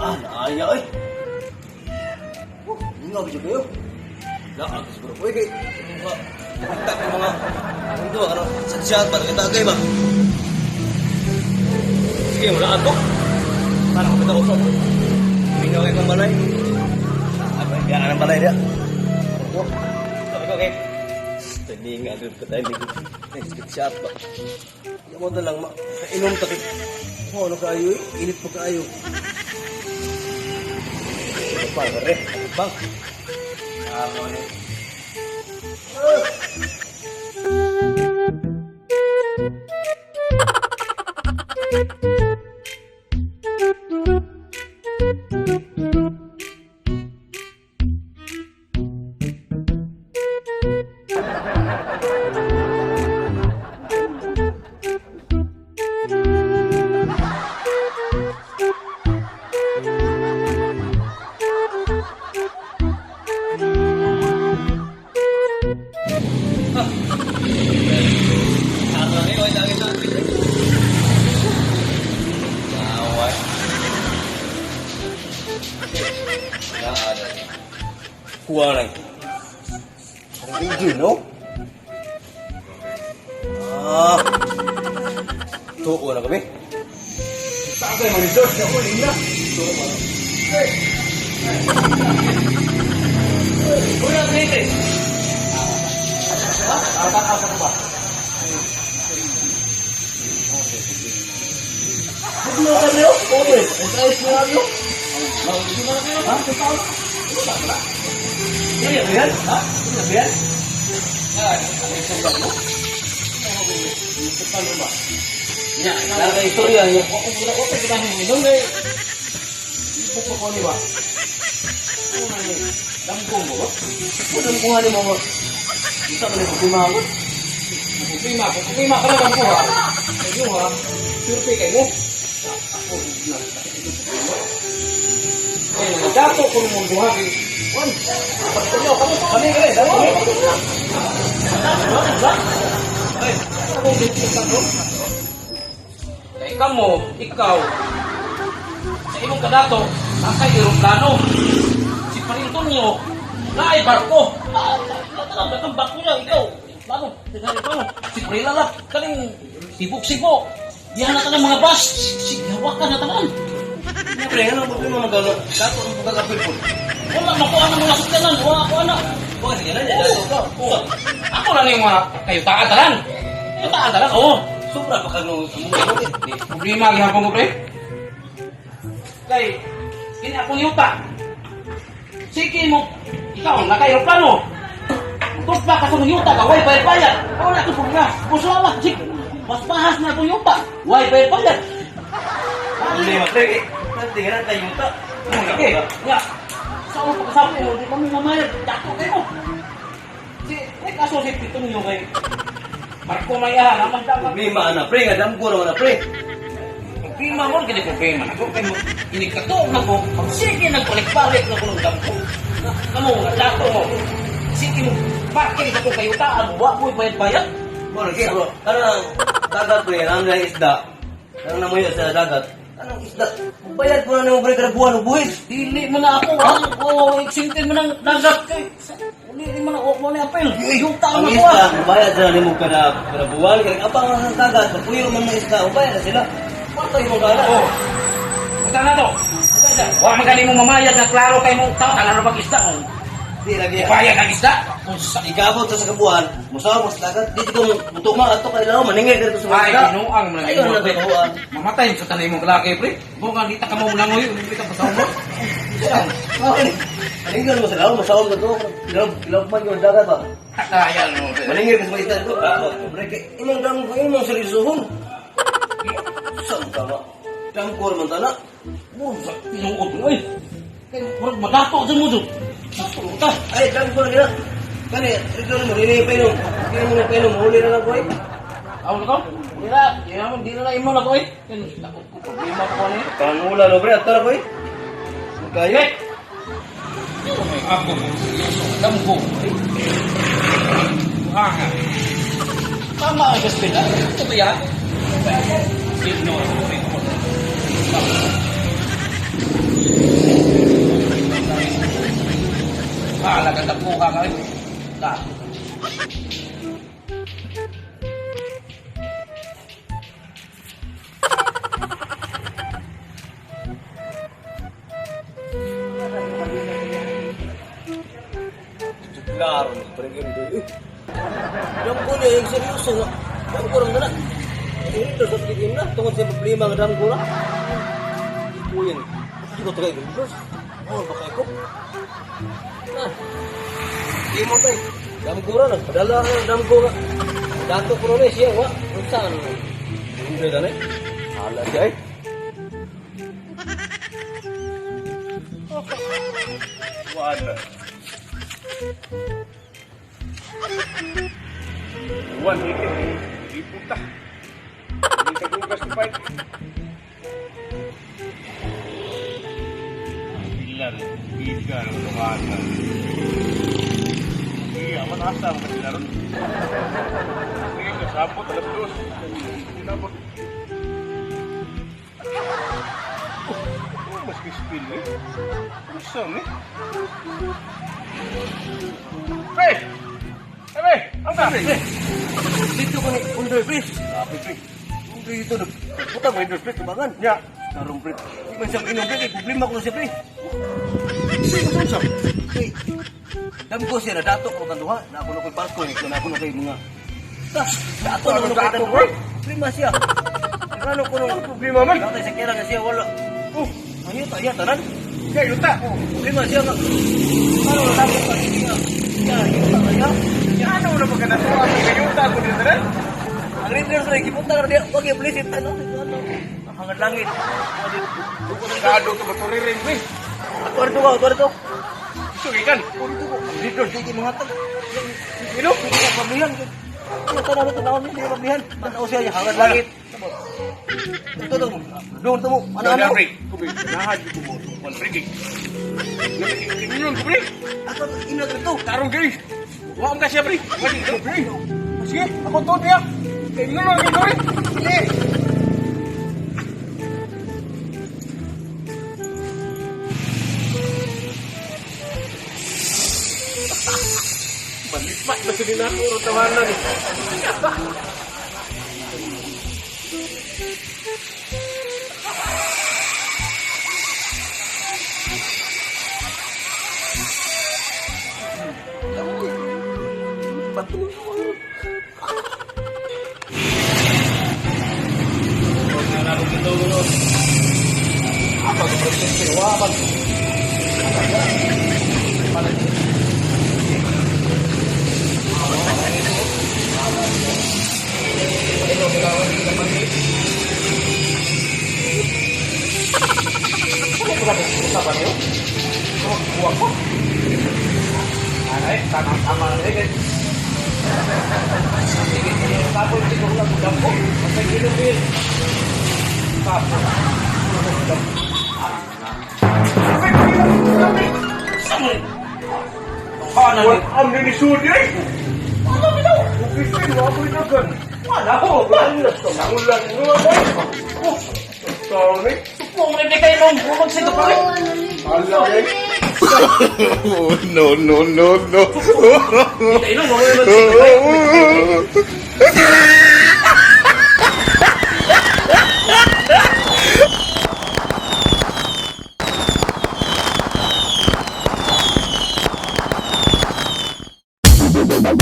Ah, naaya ay. Hindi nga ba kayo? Lakas bro. Uy, kay nakita ko mga mundo, ano, sadyaan pa, nakitagay ba? Sige, wala ako. Paano ko kita usap? Hindi nga kong balay. Apa, yan ang balay dia. Oh, sabi ko, okay. Hindi nga agad ko tayo. Siya ba? Yung mo lang, inom takit. Oh, ano kayo eh? Init pa kayo. Bang, bang. Ako ni. Kuha lang. Ang tingin, no? Ah. Tuko na kami. Tagay mo ni George. Ako, Linda. Tuko mo na. Hey! Una, Tete. Ha? Apat-apat ka ba? Huwag mo ka niyo? Okay. Ang size mo nga niyo? Hindi mo na kayo? Ha? Kapal? Ini biar, ha? Ini biar. Nah, ini sebab. Depan rumah. Ya, ada historia ya. Kok udah kita minum deh. Ibu kok ni, Pak? Oh, ini. Dampung, Pak. Dampung ni mau. Bisa boleh bagaimana? Bagaimana kalau dampung, Pak? Ayo, Pak. Survei kamu. Aku bilang. Jatuh kung mong buhagi. Wan, pagpunyo, kamu ka rin, dalawa. Kaya kamu, ikaw, sa imong kadato, nakay aeroplano. Si Parintonyo, naay barko. Datang barko niya, ikaw. Lalo, tignan ikaw. Si Prilalap, kaling sibok-sibok. Diyan na ka ng mga bus. Hawakan na tanan. Siyempre, ano ba yung mga gano'n? Dato ang pagkakapil po. Wala, makuha ng mga sukyanan. Wala ako, anak. Wala, sige na niya. Ako lang yung mga kayo taatalan. Kayo taatalan, oo. Sobra pa ka nung problema ang ihapon ko, pre. Kay, kini akong yuta. Sige mo, ikaw, naka-aeroplano. Tos ba ka nung yuta ka, way bayad-bayad. Wala ito problema. Kusawa, sige. Mas bahas na itong yuta. Way bayad-bayad. Problema, pre. Nanti ka na tayo yuta. Okay, ya. Saan mo pagkasabi mo, di kami mamayag. Dato kayo. May kaso si Pitong nyo kay Marco Mayahan. Problema na, pre. Adam ko naman na, pre. Problema mo, kini problema. Ako kayo, inikatoong na ko. Sige, nagpalik-balik na ko ng dampo. Kamu, dato mo. Sige mo, bakit ako kayo taan? Huwag mo'y bayad-bayad. Bueno, sige, bro. Karena dagat, pre. Ang na isda. Ang namuyo sa dagat. Anong isda? Bayad po na naman pre karabuhan o buhis. Dili mo na ako. O, iksintin mo ng dagat kay. Dili mo na ako na apel. Yung tao na ko. Ang isda, bayad na mo karabuhan. Kaya abang ang dagat. Puyo man ng isda. O bayad na sila. Pato yung mga gala. O. Punta na to. Huwag magaling mo mamayad na klaro kayo mong tao. Tangan na mag-isda. Di lagi. Ibayad ang isda. Kung sa Igabot sa kabuan, musaw mas lagat. Di ko mutuma ato kay law maningil dito sa ay mga. kinuang mo Ayun na kabuan. Mamatay sa tanay mong lalaki, pre. Mo nga dita ka mo langoy, hindi ka pasaw mo. Maningil mo sa law, musaw ka to. Ilog man yung dagat ba. Kaya mo. Maningil ka sa mga ito. Mereka imong dam ko imong seryosohon. Saan ka ba? Dam ko man tala. Sa inuod mo eh. Kaya murag magato sa mo doon. Ta. Ay, dam ko na. Kani, ito mo rini pa ino. Kini mo pa ino huli na lang ko eh. Aw na ko? Di na imo na ko eh. Problema ko ni. Pangula no bre, atara ko eh. Kayo. Ako dam ko. Hanga. Tama ang gaspila. Ito ba yan? Signo. Alaga po ka ngayon. Lah. Klaro, pergi dulu. Dam ko na yung seryoso na. Dam ko na. Ini terus bikin lah, tunggu saya problema ng dam ko na. Kuyin. Hindi ko tagay gulos. Oh, bakay ko. Nah. Di mo tay. Dam ko na, padala na dam ko na. Dato ko na siya, wa. Unsan? Hindi na eh. Hala siya eh. Wala. Juan, di puta. Hindi sa gugas ni Pai. Pilar, biga ng lumata. Iya, manasa ang kasilaron. Sige, kasapot, alas dos. Sinabot. Oh, mas kispil eh. Kusang eh. Pre! Pre! Ang ka? Dito ko ni Undoy, please. Sabi, pre. Undoy dito. Puta mo, Undoy, please. Tubangan. Ya. Karong, pre. Di man siya inom, pre. Problema ko na siya, pre. Sige, saan Hey, dam ko siya na dato ko kanduha. Na ako na ko'y barko. Na ako na ko'y mga... Dato na ako na ko'y Dato, kanduha. Problema siya. Ano ko nung... problema man? Dato sa kira nga siya, wala. Oh, ayun, ayun, tanan. Kaya, yuta. Problema siya nga. Ano na dapat ka siya? Ya, ayun, ayun. Ano na pagkatasuwa? Kaya, yuta ako dito na. Ang rin sa ikipunta ka na diya. Huwag yung please, ano? Hangad langit. Kado ka ba rin rin, pre? Tuwar to. Sige, kan. Dito, sige mga tag. Ino? Hindi ka pablihan. Ano tanaw na tanaw hindi ka pablihan. Tanaw siya, hangad langit. Ito to. Doon to mo. Ano? Pre. Kubi, nahad ko mo. One pre, gig. Ngayon, pre. Ako, ina to. Tarong, pre. Huwag ka siya, pre. Wali ka, pre. Sige, ako to, tiyak. Kaya nga lang, pre. Sige. Balik-mak na sa dinakuro tawanan eh. Wal am ni sudi ay. Ano bitaw? Upisin mo ako itagan. Wala ko. Ulan mo ba? Oh. Sorry. Kung hindi kayo mong bumag sa ito, pre. Hala ay. Oh, no, no, no, no. Hindi kayo mong bumag sa ito, no.